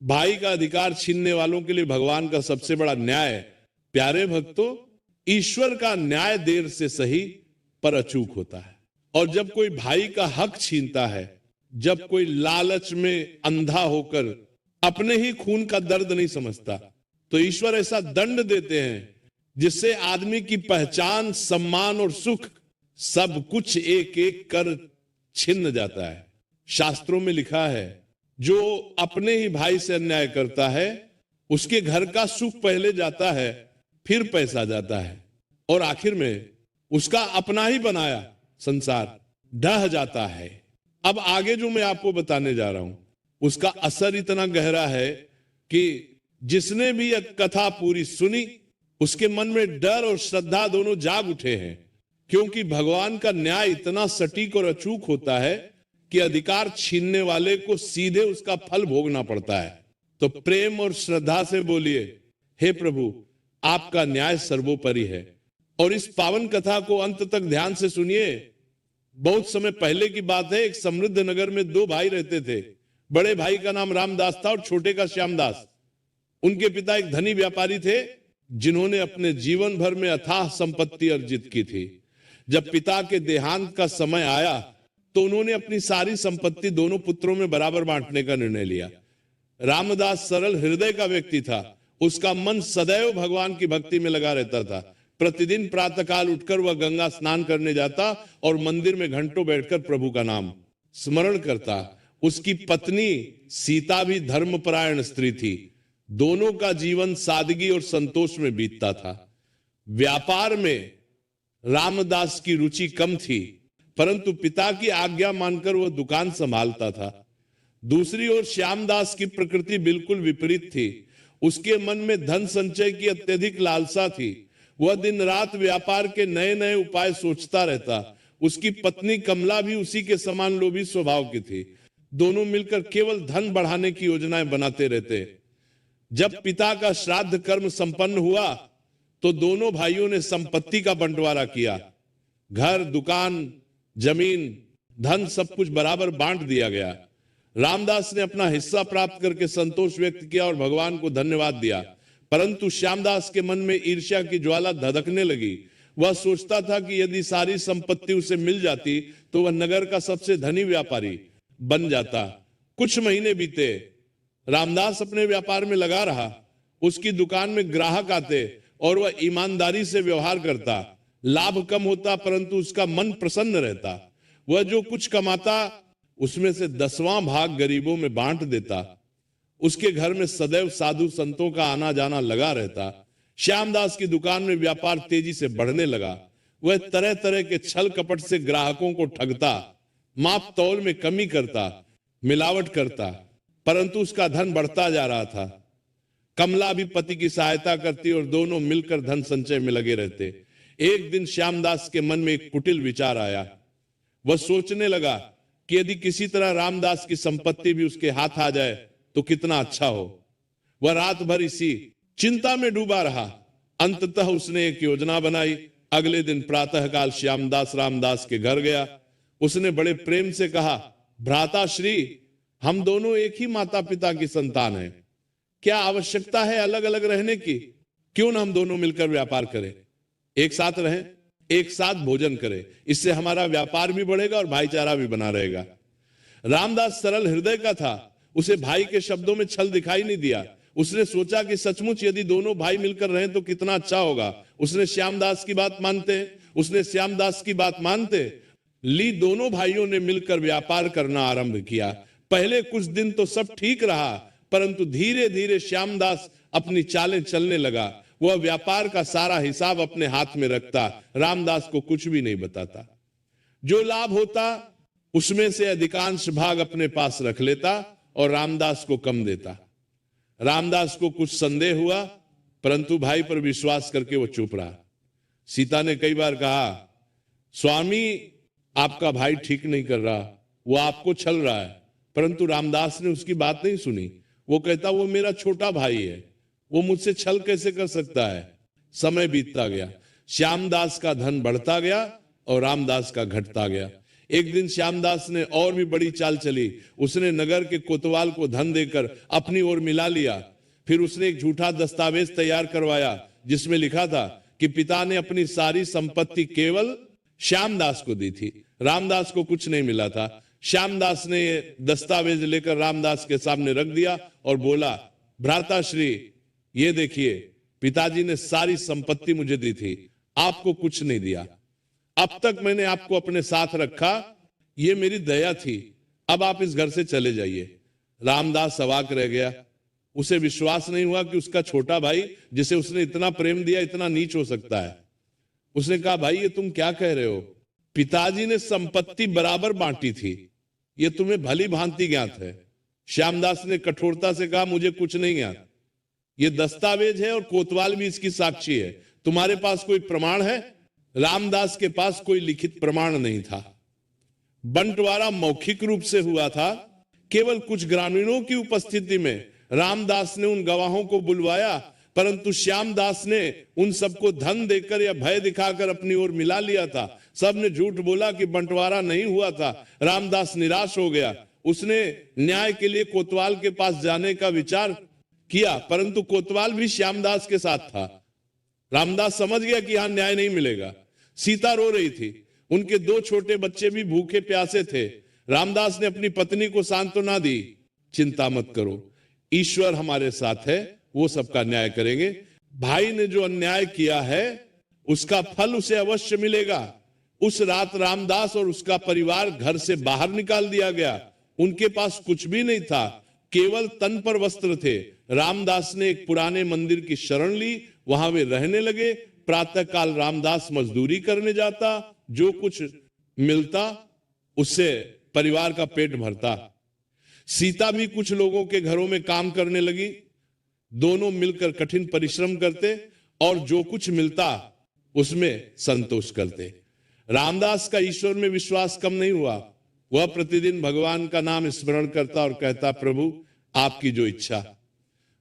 भाई का अधिकार छीनने वालों के लिए भगवान का सबसे बड़ा न्याय। प्यारे भक्तों, ईश्वर का न्याय देर से सही पर अचूक होता है। और जब कोई भाई का हक छीनता है, जब कोई लालच में अंधा होकर अपने ही खून का दर्द नहीं समझता, तो ईश्वर ऐसा दंड देते हैं जिससे आदमी की पहचान, सम्मान और सुख सब कुछ एक एक कर छिन्न जाता है। शास्त्रों में लिखा है, जो अपने ही भाई से अन्याय करता है उसके घर का सुख पहले जाता है, फिर पैसा जाता है, और आखिर में उसका अपना ही बनाया संसार ढह जाता है। अब आगे जो मैं आपको बताने जा रहा हूं उसका असर इतना गहरा है कि जिसने भी यह कथा पूरी सुनी उसके मन में डर और श्रद्धा दोनों जाग उठे हैं, क्योंकि भगवान का न्याय इतना सटीक और अचूक होता है कि अधिकार छीनने वाले को सीधे उसका फल भोगना पड़ता है। तो प्रेम और श्रद्धा से बोलिए, हे प्रभु, आपका न्याय सर्वोपरि है। और इस पावन कथा को अंत तक ध्यान से सुनिए। बहुत समय पहले की बात है, एक समृद्ध नगर में दो भाई रहते थे। बड़े भाई का नाम रामदास था और छोटे का श्यामदास। उनके पिता एक धनी व्यापारी थे जिन्होंने अपने जीवन भर में अथाह संपत्ति अर्जित की थी। जब पिता के देहांत का समय आया तो उन्होंने अपनी सारी संपत्ति दोनों पुत्रों में बराबर बांटने का निर्णय लिया। रामदास सरल हृदय का व्यक्ति था। उसका मन सदैव भगवान की भक्ति में लगा रहता था। प्रतिदिन प्रातःकाल उठकर वह गंगा स्नान करने जाता और मंदिर में घंटों बैठकर प्रभु का नाम स्मरण करता। उसकी पत्नी सीता भी धर्मपरायण स्त्री थी। दोनों का जीवन सादगी और संतोष में बीतता था। व्यापार में रामदास की रुचि कम थी, परंतु पिता की आज्ञा मानकर वह दुकान संभालता था। दूसरी ओर श्यामदास की प्रकृति बिल्कुल विपरीत थी। उसके मन में धन संचय की अत्यधिक लालसा थी। वह दिन रात व्यापार के नए नए उपाय सोचता रहता। उसकी पत्नी कमला भी उसी के समान लोभी स्वभाव की थी। दोनों मिलकर केवल धन बढ़ाने की योजनाएं बनाते रहते। जब पिता का श्राद्ध कर्म संपन्न हुआ तो दोनों भाइयों ने संपत्ति का बंटवारा किया। घर, दुकान, जमीन, धन सब कुछ बराबर बांट दिया गया। रामदास ने अपना हिस्सा प्राप्त करके संतोष व्यक्त किया और भगवान को धन्यवाद दिया। परंतु श्यामदास के मन में ईर्ष्या की ज्वाला धधकने लगी। वह सोचता था कि यदि सारी संपत्ति उसे मिल जाती तो वह नगर का सबसे धनी व्यापारी बन जाता। कुछ महीने बीते। रामदास अपने व्यापार में लगा रहा। उसकी दुकान में ग्राहक आते और वह ईमानदारी से व्यवहार करता। लाभ कम होता परंतु उसका मन प्रसन्न रहता। वह जो कुछ कमाता उसमें से 10वां भाग गरीबों में बांट देता। उसके घर में सदैव साधु संतों का आना जाना लगा रहता। श्यामदास की दुकान में व्यापार तेजी से बढ़ने लगा। वह तरह तरह के छल कपट से ग्राहकों को ठगता, माप तौल में कमी करता, मिलावट करता, परंतु उसका धन बढ़ता जा रहा था। कमला भी पति की सहायता करती और दोनों मिलकर धन संचय में लगे रहते। एक दिन श्यामदास के मन में एक कुटिल विचार आया। वह सोचने लगा कि यदि किसी तरह रामदास की संपत्ति भी उसके हाथ आ जाए तो कितना अच्छा हो। वह रात भर इसी चिंता में डूबा रहा। अंततः उसने एक योजना बनाई। अगले दिन प्रातःकाल श्यामदास रामदास के घर गया। उसने बड़े प्रेम से कहा, भ्राता श्री, हम दोनों एक ही माता पिता की संतान हैं। क्या आवश्यकता है अलग अलग रहने की? क्यों ना हम दोनों मिलकर व्यापार करें, एक साथ रहें, एक साथ भोजन करें। इससे हमारा व्यापार भी बढ़ेगा और भाईचारा भी बना रहेगा। रामदास सरल हृदय का था। उसे भाई के शब्दों में छल दिखाई नहीं दिया। उसने सोचा कि सचमुच यदि दोनों भाई मिलकर रहें तो कितना अच्छा होगा। उसने श्यामदास की बात मानते ली। दोनों भाइयों ने मिलकर व्यापार करना आरंभ किया। पहले कुछ दिन तो सब ठीक रहा, परंतु धीरे धीरे श्यामदास अपनी चालें चलने लगा। वह व्यापार का सारा हिसाब अपने हाथ में रखता, रामदास को कुछ भी नहीं बताता। जो लाभ होता उसमें से अधिकांश भाग अपने पास रख लेता और रामदास को कम देता। रामदास को कुछ संदेह हुआ, परंतु भाई पर विश्वास करके वो चुप रहा। सीता ने कई बार कहा, स्वामी, आपका भाई ठीक नहीं कर रहा, वो आपको छल रहा है। परंतु रामदास ने उसकी बात नहीं सुनी। वो कहता, वो मेरा छोटा भाई है, वो मुझसे छल कैसे कर सकता है। समय बीतता गया। श्यामदास का धन बढ़ता गया और रामदास का घटता गया। एक दिन श्यामदास ने और भी बड़ी चाल चली। उसने नगर के कोतवाल को धन देकर अपनी ओर मिला लिया। फिर उसने एक झूठा दस्तावेज तैयार करवाया जिसमें लिखा था कि पिता ने अपनी सारी संपत्ति केवल श्यामदास को दी थी, रामदास को कुछ नहीं मिला था। श्यामदास ने ये दस्तावेज लेकर रामदास के सामने रख दिया और बोला, भ्राताश्री, ये देखिए, पिताजी ने सारी संपत्ति मुझे दी थी, आपको कुछ नहीं दिया। अब तक मैंने आपको अपने साथ रखा, ये मेरी दया थी, अब आप इस घर से चले जाइए। रामदास अवाक रह गया। उसे विश्वास नहीं हुआ कि उसका छोटा भाई जिसे उसने इतना प्रेम दिया इतना नीच हो सकता है। उसने कहा, भाई ये तुम क्या कह रहे हो? पिताजी ने संपत्ति बराबर बांटी थी, ये तुम्हें भली भांति ज्ञात है। श्यामदास ने कठोरता से कहा, मुझे कुछ नहीं ज्ञात, ये दस्तावेज है और कोतवाल भी इसकी साक्षी है। तुम्हारे पास कोई प्रमाण है? रामदास के पास कोई लिखित प्रमाण नहीं था। बंटवारा मौखिक रूप से हुआ था। केवल कुछ ग्रामीणों की उपस्थिति में रामदास ने उन गवाहों को बुलवाया, परंतु श्यामदास ने उन सबको धन देकर या भय दिखाकर अपनी ओर मिला लिया था। सबने झूठ बोला कि बंटवारा नहीं हुआ था। रामदास निराश हो गया। उसने न्याय के लिए कोतवाल के पास जाने का विचार किया, परंतु कोतवाल भी श्यामदास के साथ था। रामदास समझ गया कि यहां न्याय नहीं मिलेगा। सीता रो रही थी, उनके 2 छोटे बच्चे भी भूखे प्यासे थे। रामदास ने अपनी पत्नी को सांत्वना दी, चिंता मत करो, ईश्वर हमारे साथ है, वो सबका न्याय करेंगे। भाई ने जो अन्याय किया है उसका फल उसे अवश्य मिलेगा। उस रात रामदास और उसका परिवार घर से बाहर निकाल दिया गया। उनके पास कुछ भी नहीं था, केवल तन पर वस्त्र थे। रामदास ने एक पुराने मंदिर की शरण ली, वहां वे रहने लगे। प्रातःकाल रामदास मजदूरी करने जाता, जो कुछ मिलता उससे परिवार का पेट भरता। सीता भी कुछ लोगों के घरों में काम करने लगी। दोनों मिलकर कठिन परिश्रम करते और जो कुछ मिलता उसमें संतोष करते। रामदास का ईश्वर में विश्वास कम नहीं हुआ। वह प्रतिदिन भगवान का नाम स्मरण करता और कहता, प्रभु आपकी जो इच्छा।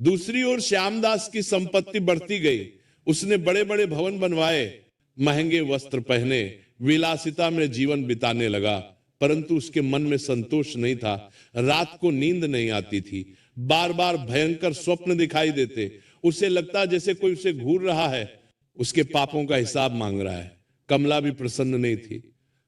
दूसरी ओर श्यामदास की संपत्ति बढ़ती गई। उसने बड़े बड़े भवन बनवाए, महंगे वस्त्र पहने, विलासिता में जीवन बिताने लगा, परंतु उसके मन में संतोष नहीं था। रात को नींद नहीं आती थी, बार बार भयंकर स्वप्न दिखाई देते। उसे लगता जैसे कोई उसे घूर रहा है, उसके पापों का हिसाब मांग रहा है। कमला भी प्रसन्न नहीं थी।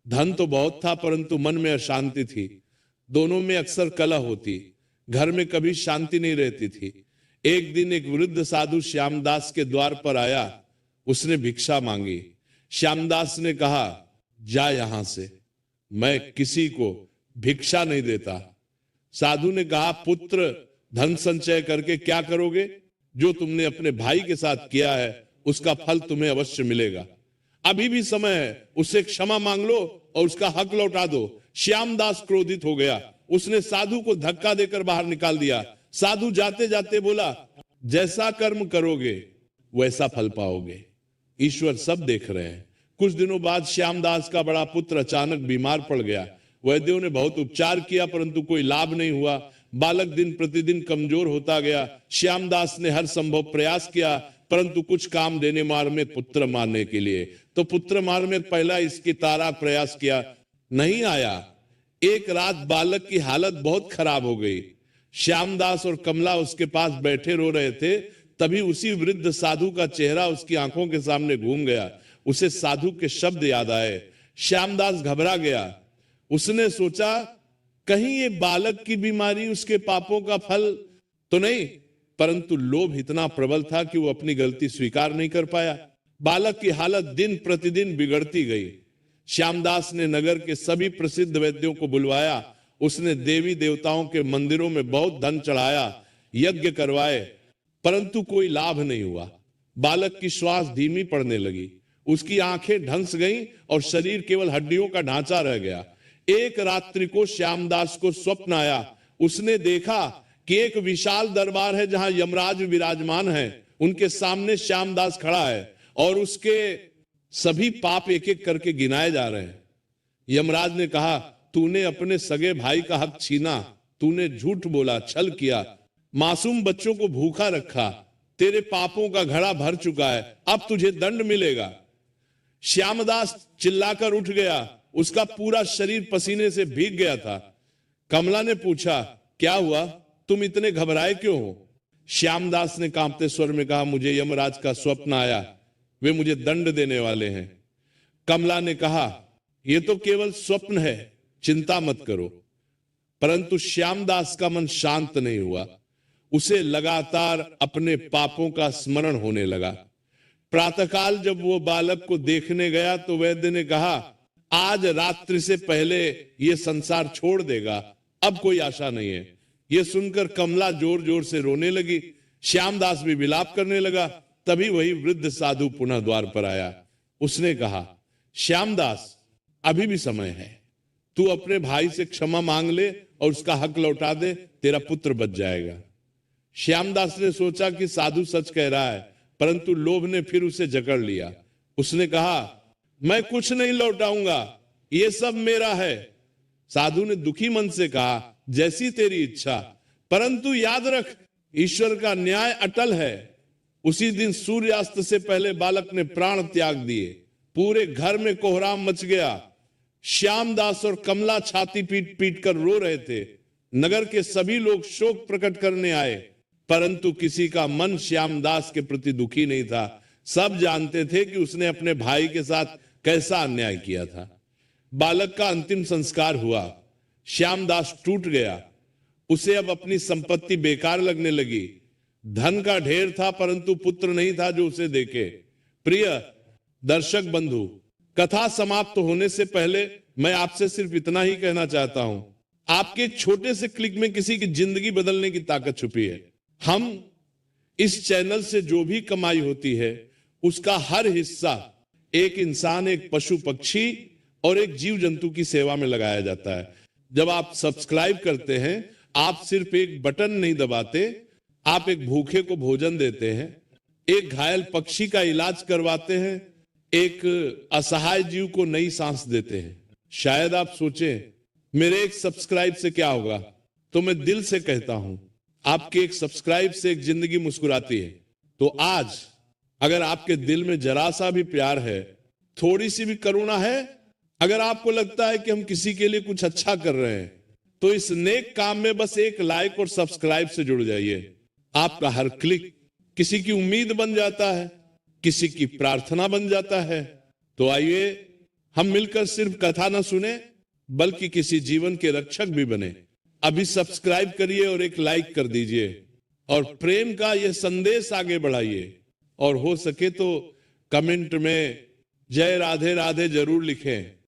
धन तो बहुत था, परंतु मन में अशांति थी। दोनों में अक्सर कलह होती, घर में कभी शांति नहीं रहती थी। एक दिन एक वृद्ध साधु श्यामदास के द्वार पर आया। उसने भिक्षा मांगी। श्यामदास ने कहा, जा यहां से, मैं किसी को भिक्षा नहीं देता। साधु ने कहा, पुत्र, धन संचय करके क्या करोगे? जो तुमने अपने भाई के साथ किया है उसका फल तुम्हें अवश्य मिलेगा। अभी भी समय है, उससे क्षमा मांग लो और उसका हक लौटा दो। श्यामदास क्रोधित हो गया। उसने साधु को धक्का देकर बाहर निकाल दिया। साधु जाते जाते बोला, जैसा कर्म करोगे वैसा फल पाओगे, ईश्वर सब देख रहे हैं। कुछ दिनों बाद श्यामदास का बड़ा पुत्र अचानक बीमार पड़ गया। वैद्यों ने बहुत उपचार किया, परंतु कोई लाभ नहीं हुआ। बालक दिन प्रतिदिन कमजोर होता गया। श्यामदास ने हर संभव प्रयास किया, परंतु कुछ काम देने मार में पुत्र मारने के लिए, तो पुत्र मार में पहला इसकी तारा प्रयास किया, नहीं आया। एक रात बालक की हालत बहुत खराब हो गई। श्यामदास और कमला उसके पास बैठे रो रहे थे। तभी उसी वृद्ध साधु का चेहरा उसकी आंखों के सामने घूम गया। उसे साधु के शब्द याद आए। श्यामदास घबरा गया। उसने सोचा, कहीं ये बालक की बीमारी उसके पापों का फल तो नहीं, परंतु लोभ इतना प्रबल था कि वो अपनी गलती स्वीकार नहीं कर पाया। बालक की हालत दिन प्रतिदिन बिगड़ती गई। श्यामदास ने नगर के सभी प्रसिद्ध वैद्यों को बुलवाया। उसने देवी देवताओं के मंदिरों में बहुत धन चढ़ाया, यज्ञ करवाए, परंतु कोई लाभ नहीं हुआ। बालक की श्वास धीमी पड़ने लगी, उसकी आंखें ढंस गईं और शरीर केवल हड्डियों का ढांचा रह गया। एक रात्रि को श्यामदास को स्वप्न आया। उसने देखा कि एक विशाल दरबार है जहां यमराज विराजमान है। उनके सामने श्यामदास खड़ा है और उसके सभी पाप एक एक करके गिनाए जा रहे हैं। यमराज ने कहा, तूने अपने सगे भाई का हक छीना, तूने झूठ बोला, छल किया, मासूम बच्चों को भूखा रखा, तेरे पापों का घड़ा भर चुका है, अब तुझे दंड मिलेगा। श्यामदास चिल्लाकर उठ गया उसका पूरा शरीर पसीने से भीग गया था। कमला ने पूछा, क्या हुआ, तुम इतने घबराए क्यों हो? श्यामदास ने कांपते स्वर में कहा, मुझे यमराज का स्वप्न आया, वे मुझे दंड देने वाले हैं। कमला ने कहा, यह तो केवल स्वप्न है, चिंता मत करो। परंतु श्यामदास का मन शांत नहीं हुआ। उसे लगातार अपने पापों का स्मरण होने लगा। प्रातःकाल जब वो बालक को देखने गया तो वैद्य ने कहा, आज रात्रि से पहले ये संसार छोड़ देगा, अब कोई आशा नहीं है। ये सुनकर कमला जोर जोर से रोने लगी। श्यामदास भी विलाप करने लगा। तभी वही वृद्ध साधु पुनः द्वार पर आया। उसने कहा, श्यामदास, अभी भी समय है, तू अपने भाई से क्षमा मांग ले और उसका हक लौटा दे, तेरा पुत्र बच जाएगा। श्यामदास ने सोचा कि साधु सच कह रहा है, परंतु लोभ ने फिर उसे जकड़ लिया। उसने कहा, मैं कुछ नहीं लौटाऊंगा, ये सब मेरा है। साधु ने दुखी मन से कहा, जैसी तेरी इच्छा, परंतु याद रख, ईश्वर का न्याय अटल है। उसी दिन सूर्यास्त से पहले बालक ने प्राण त्याग दिए। पूरे घर में कोहराम मच गया। श्यामदास और कमला छाती पीट पीट कर रो रहे थे। नगर के सभी लोग शोक प्रकट करने आए, परंतु किसी का मन श्यामदास के प्रति दुखी नहीं था। सब जानते थे कि उसने अपने भाई के साथ कैसा अन्याय किया था। बालक का अंतिम संस्कार हुआ। श्यामदास टूट गया। उसे अब अपनी संपत्ति बेकार लगने लगी। धन का ढेर था, परंतु पुत्र नहीं था जो उसे देखे। प्रिय दर्शक बंधु, कथा समाप्त होने से पहले मैं आपसे सिर्फ इतना ही कहना चाहता हूं, आपके छोटे से क्लिक में किसी की जिंदगी बदलने की ताकत छुपी है। हम इस चैनल से जो भी कमाई होती है, उसका हर हिस्सा एक इंसान, एक पशु पक्षी और एक जीव जंतु की सेवा में लगाया जाता है। जब आप सब्सक्राइब करते हैं, आप सिर्फ एक बटन नहीं दबाते, आप एक भूखे को भोजन देते हैं, एक घायल पक्षी का इलाज करवाते हैं, एक असहाय जीव को नई सांस देते हैं। शायद आप सोचें, मेरे एक सब्सक्राइब से क्या होगा? तो मैं दिल से कहता हूं, आपके एक सब्सक्राइब से एक जिंदगी मुस्कुराती है। तो आज अगर आपके दिल में जरा सा भी प्यार है, थोड़ी सी भी करुणा है, अगर आपको लगता है कि हम किसी के लिए कुछ अच्छा कर रहे हैं, तो इस नेक काम में बस एक लाइक और सब्सक्राइब से जुड़ जाइए। आपका हर क्लिक किसी की उम्मीद बन जाता है, किसी की प्रार्थना बन जाता है। तो आइए हम मिलकर सिर्फ कथा न सुने, बल्कि किसी जीवन के रक्षक भी बने। अभी सब्सक्राइब करिए और एक लाइक कर दीजिए और प्रेम का यह संदेश आगे बढ़ाइए। और हो सके तो कमेंट में जय राधे राधे जरूर लिखें।